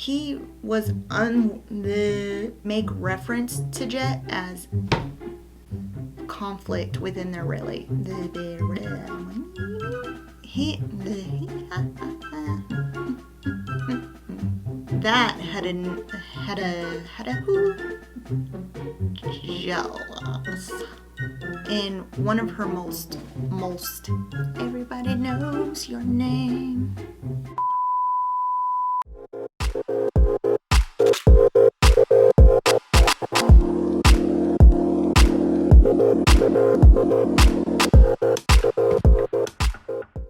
he was make reference to Jet as conflict within their that had a jealous in one of her most everybody knows your name.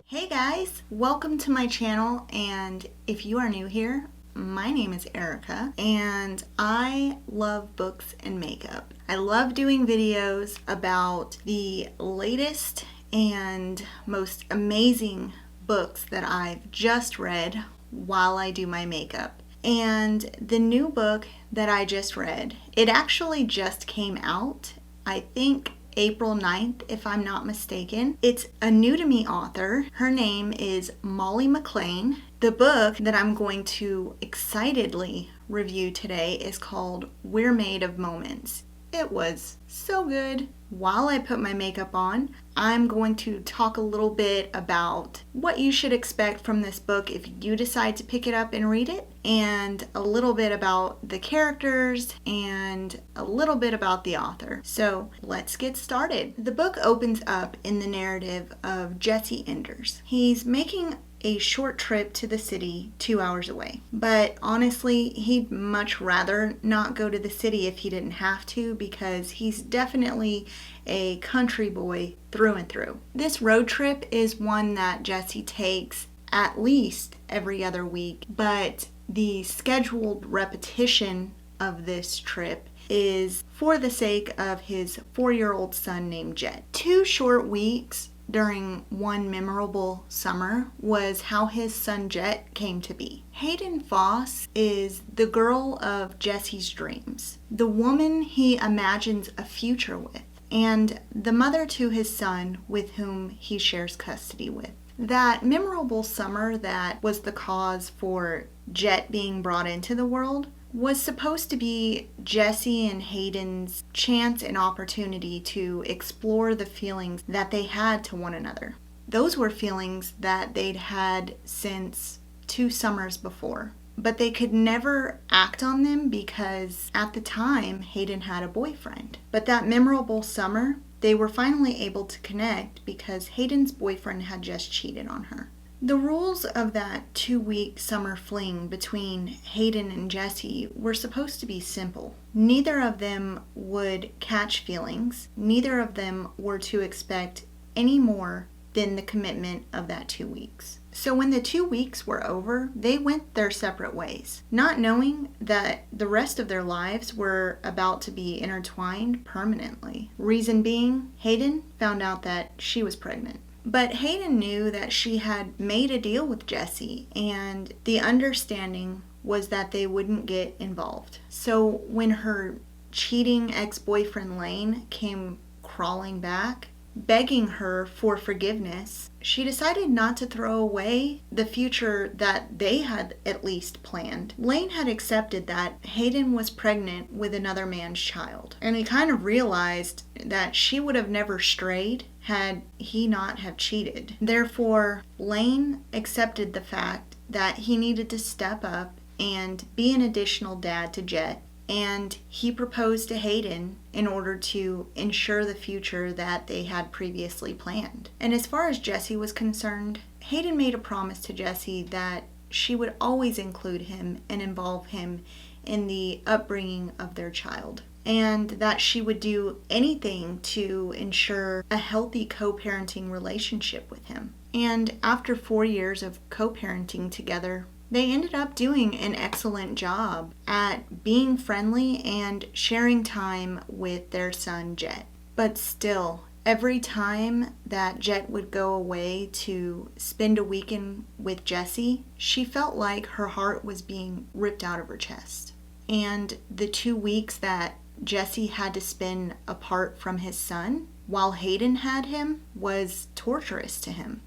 Hey guys, welcome to my channel, and if you are new here, my name is Erica, and I love books and makeup. I love doing videos about the latest and most amazing books that I've just read while I do my makeup. And the new book that I just read, it actually just came out, I think April 9th, if I'm not mistaken. It's a new to me author. Her name is Molly McLain. The book that I'm going to excitedly review today is called We're Made of Moments. It was so good. While I put my makeup on, I'm going to talk a little bit about what you should expect from this book if you decide to pick it up and read it, and a little bit about the characters and a little bit about the author. So let's get started. The book opens up in the narrative of Jesse Enders. He's making a short trip to the city 2 hours away. But honestly, he'd much rather not go to the city if he didn't have to, because he's definitely a country boy through and through. This road trip is one that Jesse takes at least every other week, but the scheduled repetition of this trip is for the sake of his 4-year-old son named Jet. 2 short weeks during one memorable summer was how his son Jet came to be. Hayden Foss is the girl of Jesse's dreams, the woman he imagines a future with, and the mother to his son with whom he shares custody with. That memorable summer that was the cause for Jet being brought into the world was supposed to be Jesse and Hayden's chance and opportunity to explore the feelings that they had to one another. Those were feelings that they'd had since 2 summers before, but they could never act on them because at the time Hayden had a boyfriend. But that memorable summer, they were finally able to connect because Hayden's boyfriend had just cheated on her. The rules of that 2-week summer fling between Hayden and Jesse were supposed to be simple. Neither of them would catch feelings. Neither of them were to expect any more than the commitment of that 2 weeks. So when the 2 weeks were over, they went their separate ways, not knowing that the rest of their lives were about to be intertwined permanently. Reason being, Hayden found out that she was pregnant. But Hayden knew that she had made a deal with Jesse, and the understanding was that they wouldn't get involved. So when her cheating ex-boyfriend Lane came crawling back, begging her for forgiveness, she decided not to throw away the future that they had at least planned. Lane had accepted that Hayden was pregnant with another man's child, and he kind of realized that she would have never strayed had he not have cheated. Therefore, Lane accepted the fact that he needed to step up and be an additional dad to Jet, and he proposed to Hayden in order to ensure the future that they had previously planned. And as far as Jesse was concerned, Hayden made a promise to Jesse that she would always include him and involve him in the upbringing of their child, and that she would do anything to ensure a healthy co-parenting relationship with him. And after 4 years of co-parenting together, they ended up doing an excellent job at being friendly and sharing time with their son Jet. But still, every time that Jet would go away to spend a weekend with Jesse, she felt like her heart was being ripped out of her chest. And the 2 weeks that Jesse had to spend apart from his son while Hayden had him was torturous to him.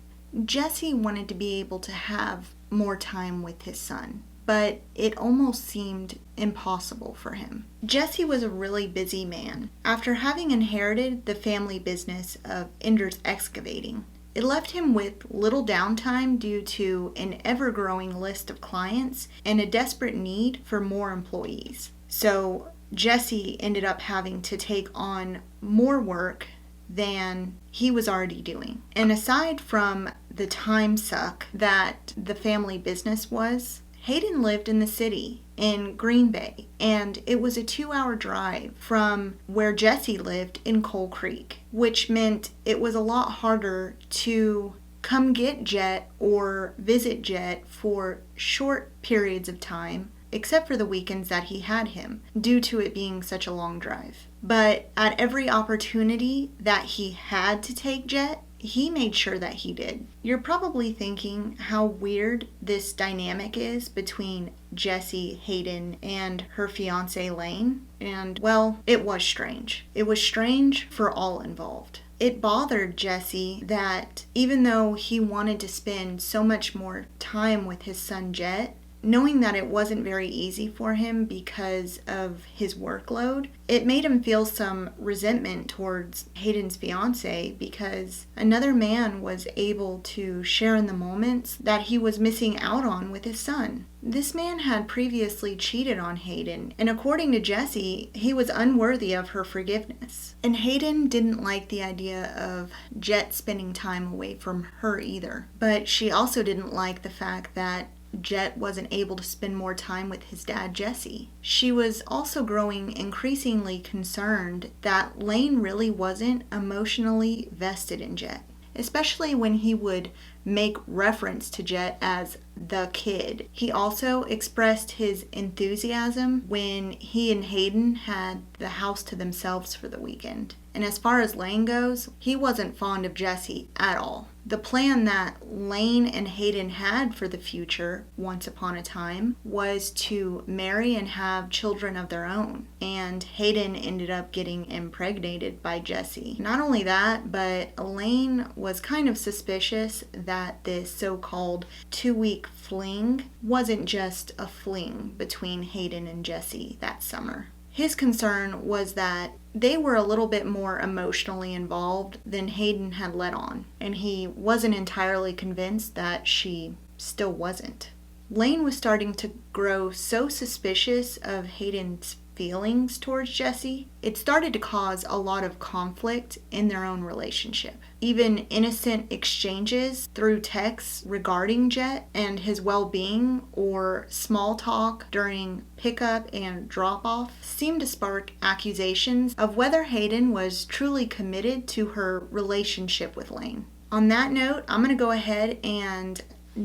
Jesse wanted to be able to have more time with his son, but it almost seemed impossible for him. Jesse was a really busy man. After having inherited the family business of Ender's Excavating, it left him with little downtime due to an ever-growing list of clients and a desperate need for more employees. So Jesse ended up having to take on more work than he was already doing. And aside from the time suck that the family business was, Hayden lived in the city in Green Bay, and it was a 2-hour drive from where Jesse lived in Coal Creek, which meant it was a lot harder to come get Jet or visit Jet for short periods of time, except for the weekends that he had him, due to it being such a long drive. But at every opportunity that he had to take Jet, he made sure that he did. You're probably thinking how weird this dynamic is between Jessie, Hayden, and her fiancé Lane. And, well, it was strange. It was strange for all involved. It bothered Jesse that even though he wanted to spend so much more time with his son Jet, knowing that it wasn't very easy for him because of his workload, it made him feel some resentment towards Hayden's fiancé because another man was able to share in the moments that he was missing out on with his son. This man had previously cheated on Hayden, and according to Jessie, he was unworthy of her forgiveness. And Hayden didn't like the idea of Jet spending time away from her either, but she also didn't like the fact that Jet wasn't able to spend more time with his dad, Jesse. She was also growing increasingly concerned that Lane really wasn't emotionally vested in Jet, especially when he would make reference to Jet as the kid. He also expressed his enthusiasm when he and Hayden had the house to themselves for the weekend. And as far as Lane goes, he wasn't fond of Jesse at all. The plan that Lane and Hayden had for the future, once upon a time, was to marry and have children of their own. And Hayden ended up getting impregnated by Jesse. Not only that, but Lane was kind of suspicious that this so-called 2-week fling wasn't just a fling between Hayden and Jesse that summer. His concern was that they were a little bit more emotionally involved than Hayden had let on, and he wasn't entirely convinced that she still wasn't. Lane was starting to grow so suspicious of Hayden's feelings towards Jesse, it started to cause a lot of conflict in their own relationship. Even innocent exchanges through texts regarding Jet and his well-being, or small talk during pickup and drop-off, seemed to spark accusations of whether Hayden was truly committed to her relationship with Lane. On that note, I'm going to go ahead and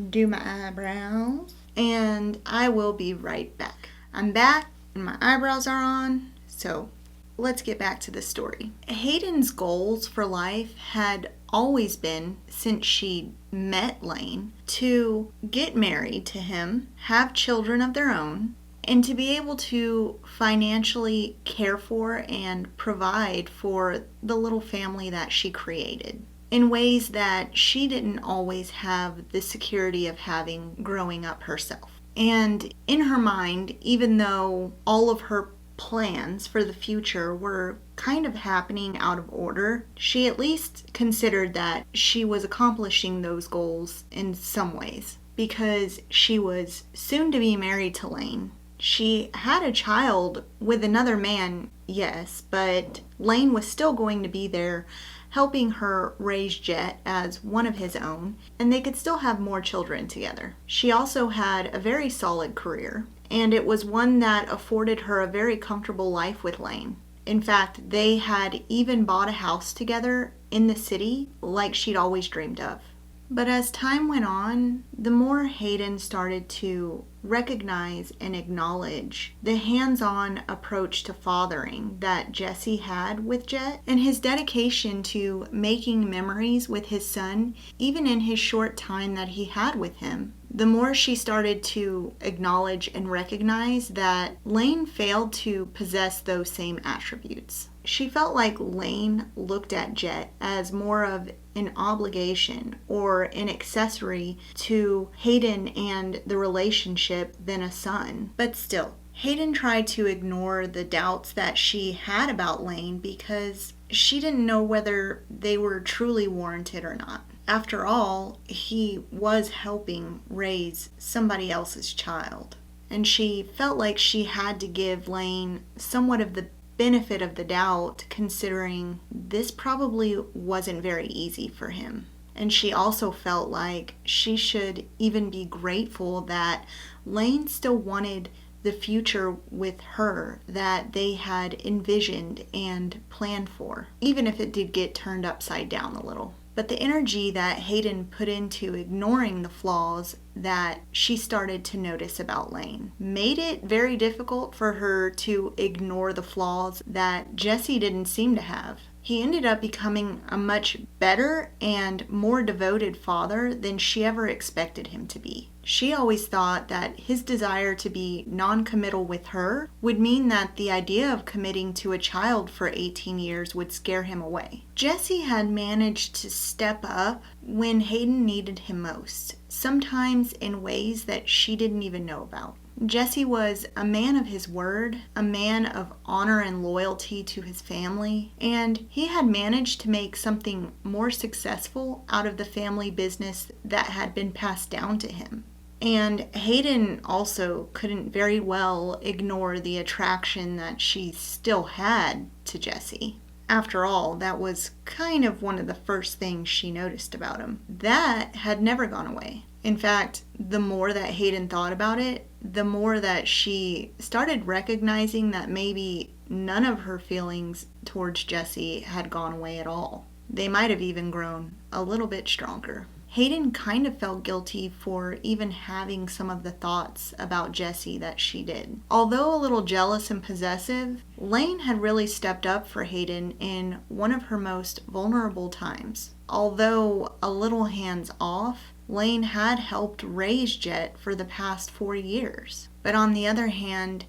do my eyebrows, and I will be right back. I'm back, and my eyebrows are on, so let's get back to the story. Hayden's goals for life had always been, since she met Lane, to get married to him, have children of their own, and to be able to financially care for and provide for the little family that she created, in ways that she didn't always have the security of having growing up herself. And in her mind, even though all of her plans for the future were kind of happening out of order, she at least considered that she was accomplishing those goals in some ways, because she was soon to be married to Lane. She had a child with another man, yes, but Lane was still going to be there helping her raise Jet as one of his own, and they could still have more children together. She also had a very solid career, and it was one that afforded her a very comfortable life with Lane. In fact, they had even bought a house together in the city like she'd always dreamed of. But as time went on, the more Hayden started to recognize and acknowledge the hands-on approach to fathering that Jesse had with Jet, and his dedication to making memories with his son, even in his short time that he had with him, the more she started to acknowledge and recognize that Lane failed to possess those same attributes. She felt like Lane looked at Jet as more of an obligation or an accessory to Hayden and the relationship than a son. But still, Hayden tried to ignore the doubts that she had about Lane because she didn't know whether they were truly warranted or not. After all, he was helping raise somebody else's child. And she felt like she had to give Lane somewhat of the benefit of the doubt, considering this probably wasn't very easy for him. And she also felt like she should even be grateful that Lane still wanted the future with her that they had envisioned and planned for, even if it did get turned upside down a little. But the energy that Hayden put into ignoring the flaws that she started to notice about Lane made it very difficult for her to ignore the flaws that Jesse didn't seem to have. He ended up becoming a much better and more devoted father than she ever expected him to be. She always thought that his desire to be non-committal with her would mean that the idea of committing to a child for 18 years would scare him away. Jesse had managed to step up when Hayden needed him most, sometimes in ways that she didn't even know about. Jesse was a man of his word, a man of honor and loyalty to his family, and he had managed to make something more successful out of the family business that had been passed down to him. And Hayden also couldn't very well ignore the attraction that she still had to Jesse. After all, that was kind of one of the first things she noticed about him. That had never gone away. In fact, the more that Hayden thought about it, the more that she started recognizing that maybe none of her feelings towards Jesse had gone away at all. They might have even grown a little bit stronger. Hayden kind of felt guilty for even having some of the thoughts about Jesse that she did. Although a little jealous and possessive, Lane had really stepped up for Hayden in one of her most vulnerable times. Although a little hands-off, Lane had helped raise Jet for the past 4 years. But on the other hand,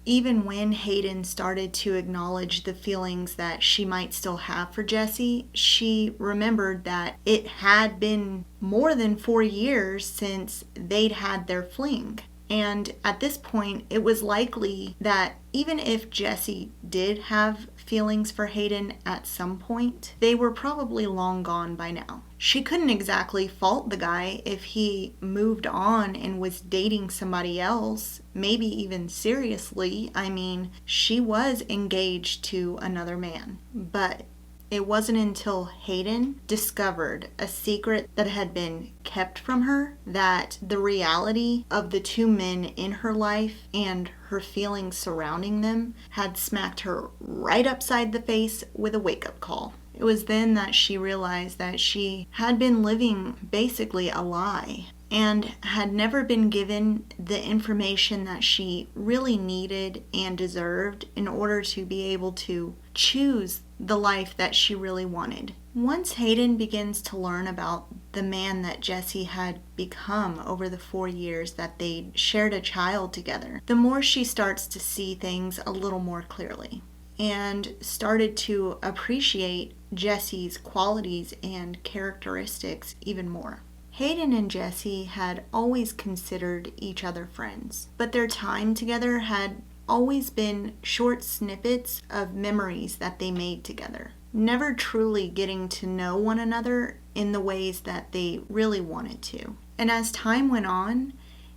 even when Hayden started to acknowledge the feelings that she might still have for Jesse, she remembered that it had been more than 4 years since they'd had their fling. And at this point, it was likely that even if Jesse did have feelings for Hayden at some point, they were probably long gone by now. She couldn't exactly fault the guy if he moved on and was dating somebody else, maybe even seriously. I mean, she was engaged to another man. But it wasn't until Hayden discovered a secret that had been kept from her that the reality of the two men in her life and her feelings surrounding them had smacked her right upside the face with a wake-up call. It was then that she realized that she had been living basically a lie and had never been given the information that she really needed and deserved in order to be able to choose the life that she really wanted. Once Hayden begins to learn about the man that Jesse had become over the 4 years that they shared a child together, the more she starts to see things a little more clearly and started to appreciate Jesse's qualities and characteristics even more. Hayden and Jesse had always considered each other friends, but their time together had always been short snippets of memories that they made together, never truly getting to know one another in the ways that they really wanted to. And as time went on,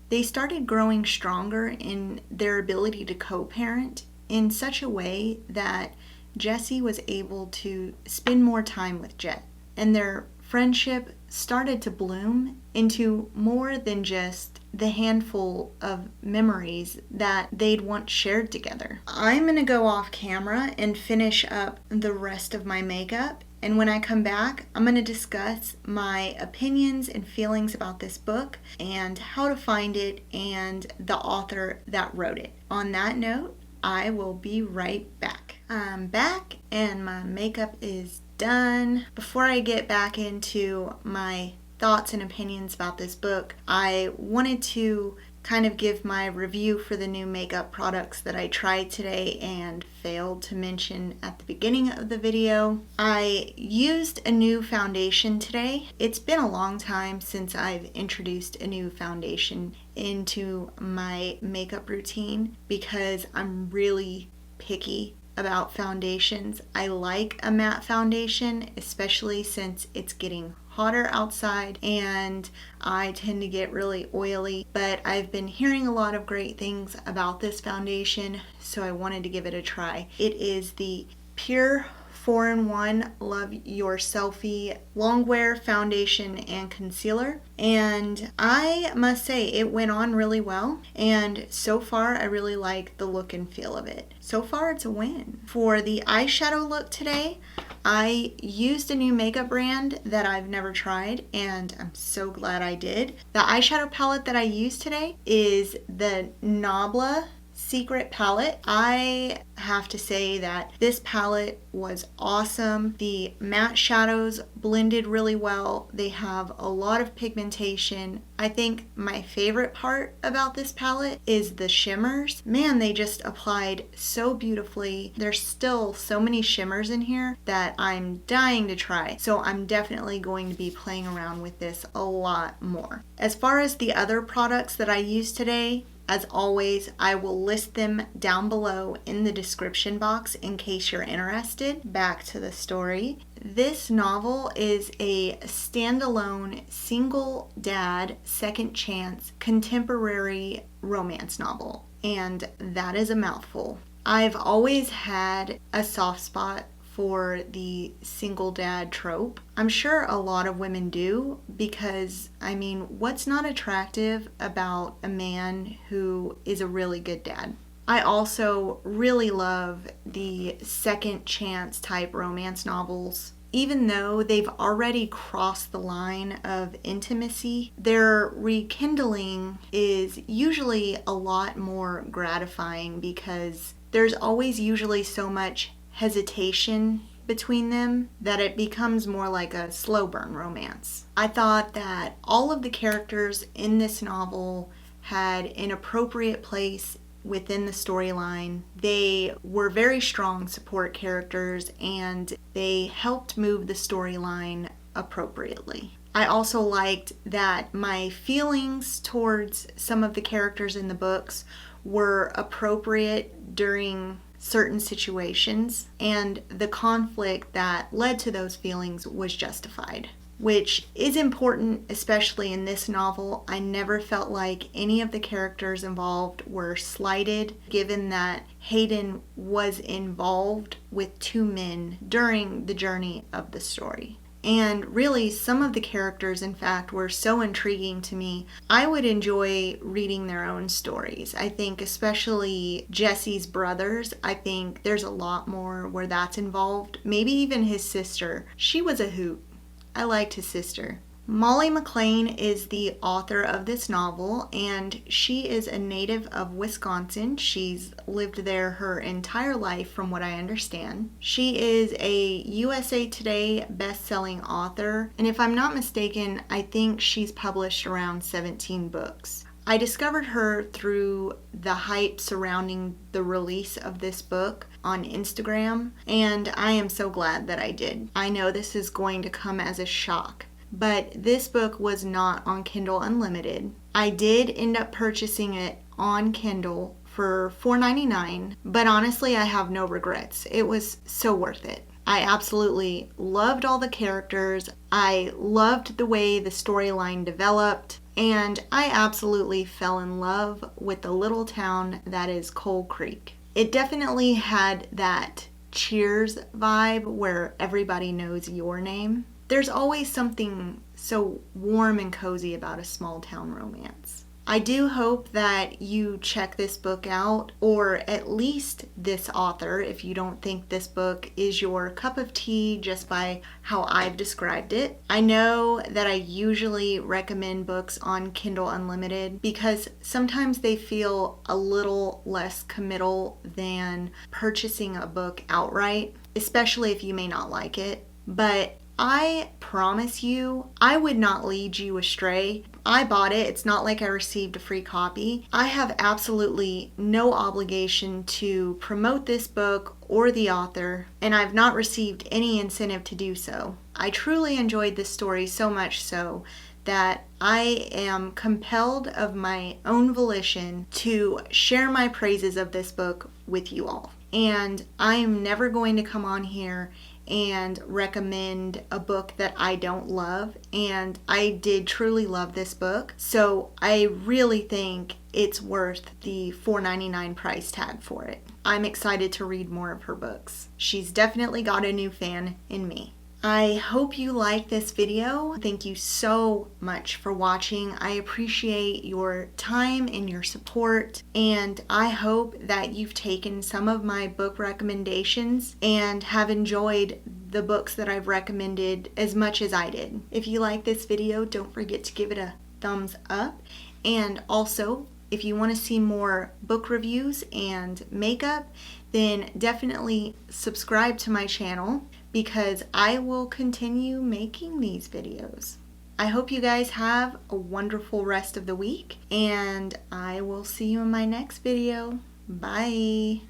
they started growing stronger in their ability to co-parent in such a way that Jesse was able to spend more time with Jet, and their friendship started to bloom into more than just the handful of memories that they'd once shared together. I'm gonna go off camera and finish up the rest of my makeup, and when I come back, I'm gonna discuss my opinions and feelings about this book and how to find it and the author that wrote it. On that note, I will be right back. I'm back and my makeup is done. Before I get back into my thoughts and opinions about this book, I wanted to kind of give my review for the new makeup products that I tried today and failed to mention at the beginning of the video. I used a new foundation today. It's been a long time since I've introduced a new foundation into my makeup routine because I'm really picky about foundations. I like a matte foundation, especially since it's getting hotter outside and I tend to get really oily, but I've been hearing a lot of great things about this foundation, so I wanted to give it a try. It is the Pure 4-in-1 Love Your Selfie Longwear Foundation and Concealer, and I must say it went on really well, and so far I really like the look and feel of it. So far it's a win. For the eyeshadow look today, I used a new makeup brand that I've never tried, and I'm so glad I did. The eyeshadow palette that I used today is the Nabla Secret Palette. I have to say that this palette was awesome. The matte shadows blended really well. They have a lot of pigmentation. I think my favorite part about this palette is the shimmers. Man, they just applied so beautifully. There's still so many shimmers in here that I'm dying to try. So I'm definitely going to be playing around with this a lot more. As far as the other products that I used today, as always, I will list them down below in the description box in case you're interested. Back to the story. This novel is a standalone single dad second chance contemporary romance novel, and that is a mouthful. I've always had a soft spot for the single dad trope. I'm sure a lot of women do because, I mean, what's not attractive about a man who is a really good dad? I also really love the second chance type romance novels. Even though they've already crossed the line of intimacy, their rekindling is usually a lot more gratifying because there's always usually so much hesitation between them that it becomes more like a slow burn romance. I thought that all of the characters in this novel had an appropriate place within the storyline. They were very strong support characters and they helped move the storyline appropriately. I also liked that my feelings towards some of the characters in the books were appropriate during certain situations, and the conflict that led to those feelings was justified, which is important, especially in this novel. I never felt like any of the characters involved were slighted, given that Hayden was involved with two men during the journey of the story. And really, some of the characters, in fact, were so intriguing to me. I would enjoy reading their own stories. I think especially Jesse's brothers, I think there's a lot more where that's involved. Maybe even his sister. She was a hoot. I liked his sister. Molly McLain is the author of this novel, and she is a native of Wisconsin. She's lived there her entire life, from what I understand. She is a USA Today best-selling author, and if I'm not mistaken, I think she's published around 17 books. I discovered her through the hype surrounding the release of this book on Instagram, and I am so glad that I did. I know this is going to come as a shock, but this book was not on Kindle Unlimited. I did end up purchasing it on Kindle for $4.99, but honestly, I have no regrets. It was so worth it. I absolutely loved all the characters. I loved the way the storyline developed, and I absolutely fell in love with the little town that is Coal Creek. It definitely had that Cheers vibe where everybody knows your name. There's always something so warm and cozy about a small town romance. I do hope that you check this book out, or at least this author, if you don't think this book is your cup of tea just by how I've described it. I know that I usually recommend books on Kindle Unlimited because sometimes they feel a little less committal than purchasing a book outright, especially if you may not like it. But I promise you, I would not lead you astray. I bought it. It's not like I received a free copy. I have absolutely no obligation to promote this book or the author, and I've not received any incentive to do so. I truly enjoyed this story so much so that I am compelled of my own volition to share my praises of this book with you all. And I am never going to come on here and recommend a book that I don't love. And I did truly love this book. So I really think it's worth the $4.99 price tag for it. I'm excited to read more of her books. She's definitely got a new fan in me. I hope you like this video. Thank you so much for watching. I appreciate your time and your support, and I hope that you've taken some of my book recommendations and have enjoyed the books that I've recommended as much as I did. If you like this video, don't forget to give it a thumbs up, and also if you want to see more book reviews and makeup, then definitely subscribe to my channel, because I will continue making these videos. I hope you guys have a wonderful rest of the week, and I will see you in my next video. Bye!